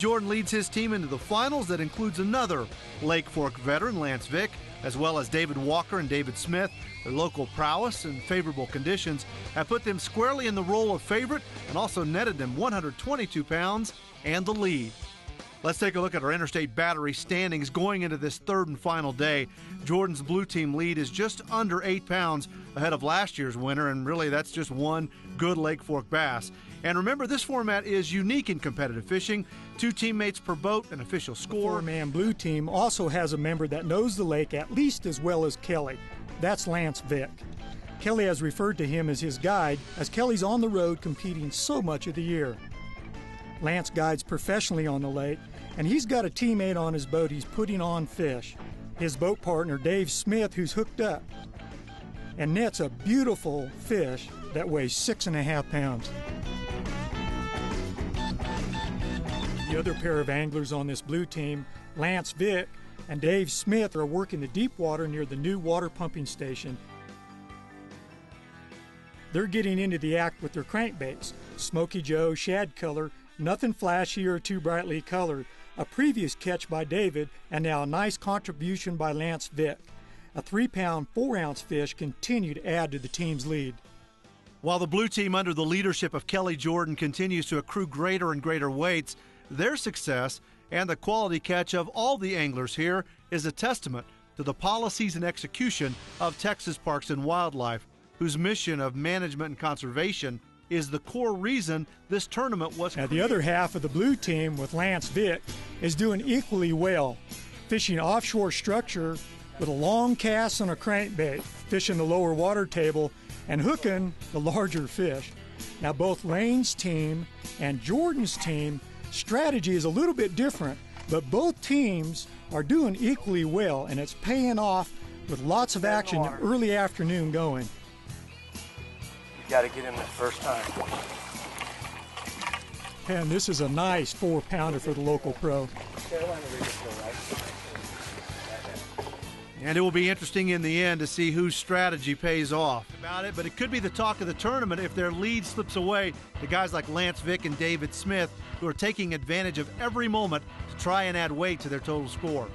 Jordan leads his team into the finals that includes another Lake Fork veteran, Lance Vick, as well as David Walker and David Smith. Their local prowess and favorable conditions have put them squarely in the role of favorite and also netted them 122 pounds and the lead. Let's take a look at our Interstate Battery standings going into this third and final day. Jordan's blue team lead is just under 8 pounds ahead of last year's winner, and really that's just one good Lake Fork bass. And remember, this format is unique in competitive fishing. 2 teammates per boat, an official score. The 4-man blue team also has a member that knows the lake at least as well as Kelly. That's Lance Vick. Kelly has referred to him as his guide, as Kelly's on the road competing so much of the year. Lance guides professionally on the lake, and he's got a teammate on his boat he's putting on fish. His boat partner, Dave Smith, who's hooked up and nets a beautiful fish that weighs 6.5 pounds. The other pair of anglers on this blue team, Lance Vick and Dave Smith, are working the deep water near the new water pumping station. They're getting into the act with their crankbaits, Smoky Joe, shad color, nothing flashy or too brightly colored. A previous catch by David, and now a nice contribution by Lance Vick. A 3-pound, 4-ounce fish continue to add to the team's lead. While the blue team under the leadership of Kelly Jordan continues to accrue greater and greater weights, their success and the quality catch of all the anglers here is a testament to the policies and execution of Texas Parks and Wildlife, whose mission of management and conservation is the core reason this tournament was created. Now, the other half of the blue team with Lance Vick is doing equally well, fishing offshore structure with a long cast on a crankbait, fishing the lower water table, and hooking the larger fish. Now, both Lane's team and Jordan's team strategy is a little bit different, but both teams are doing equally well, and it's paying off with lots of action early afternoon going. Got to get him that first time. And this is a nice 4-pounder for the local pro. And it will be interesting in the end to see whose strategy pays off about it, but it could be the talk of the tournament if their lead slips away to guys like Lance Vick and David Smith, who are taking advantage of every moment to try and add weight to their total score.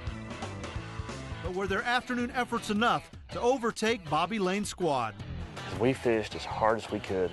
But were their afternoon efforts enough to overtake Bobby Lane's squad? We fished as hard as we could,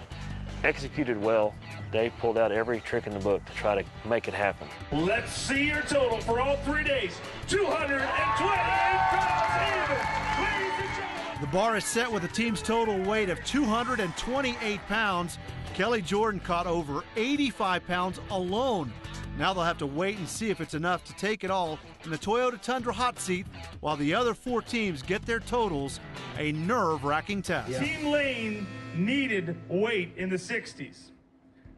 executed well. Dave pulled out every trick in the book to try to make it happen. Let's see your total for all 3 days. 228 pounds even. Ladies and gentlemen. The bar is set with a team's total weight of 228 pounds. Kelly Jordan caught over 85 pounds alone. Now they'll have to wait and see if it's enough to take it all in the Toyota Tundra hot seat, while the other 4 teams get their totals, a nerve-wracking test. Yeah. Team Lane needed weight in the 60s.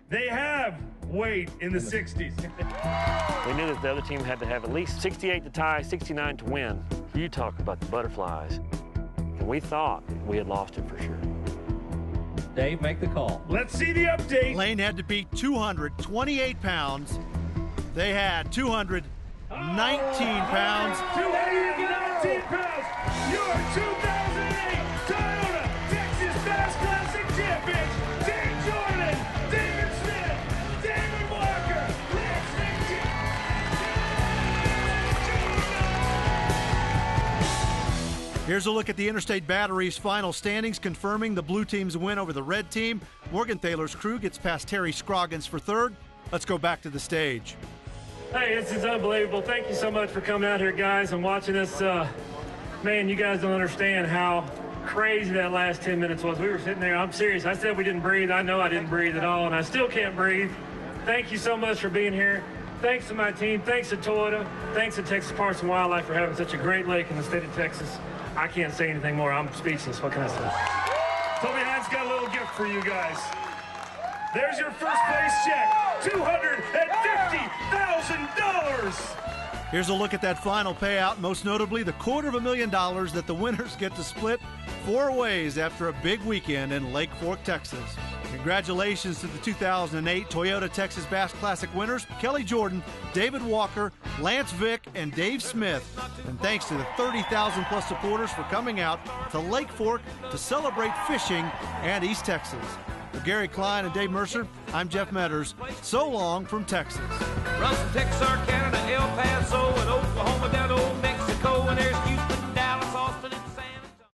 They have weight in the 60s. We knew that the other team had to have at least 68 to tie, 69 to win. You talk about the butterflies. And we thought we had lost it for sure. Dave, make the call. Let's see the update. Lane had to beat 228 pounds. They had 219 pounds. 219 pounds. Your 2008 Toyota Texas Bass Classic champions, Dave Jordan, David Smith, David Walker, Lance Vick. Here's a look at the Interstate Battery's final standings, confirming the blue team's win over the red team. Morgan Thaler's crew gets past Terry Scroggins for third. Let's go back to the stage. Hey, this is unbelievable. Thank you so much for coming out here, guys, and watching us. Man, you guys don't understand how crazy that last 10 minutes was. We were sitting there. I'm serious. I said we didn't breathe. I know I didn't breathe at all, and I still can't breathe. Thank you so much for being here. Thanks to my team. Thanks to Toyota. Thanks to Texas Parks and Wildlife for having such a great lake in the state of Texas. I can't say anything more. I'm speechless. What can I say? Toby Hines got a little gift for you guys. There's your first place check, $250,000. Here's a look at that final payout, most notably the $250,000 that the winners get to split 4 ways after a big weekend in Lake Fork, Texas. Congratulations to the 2008 Toyota Texas Bass Classic winners, Kelly Jordan, David Walker, Lance Vick, and Dave Smith. And thanks to the 30,000 plus supporters for coming out to Lake Fork to celebrate fishing and East Texas. For Gary Klein and Dave Mercer, I'm Jeff Metters. So long from Texas. From Texas.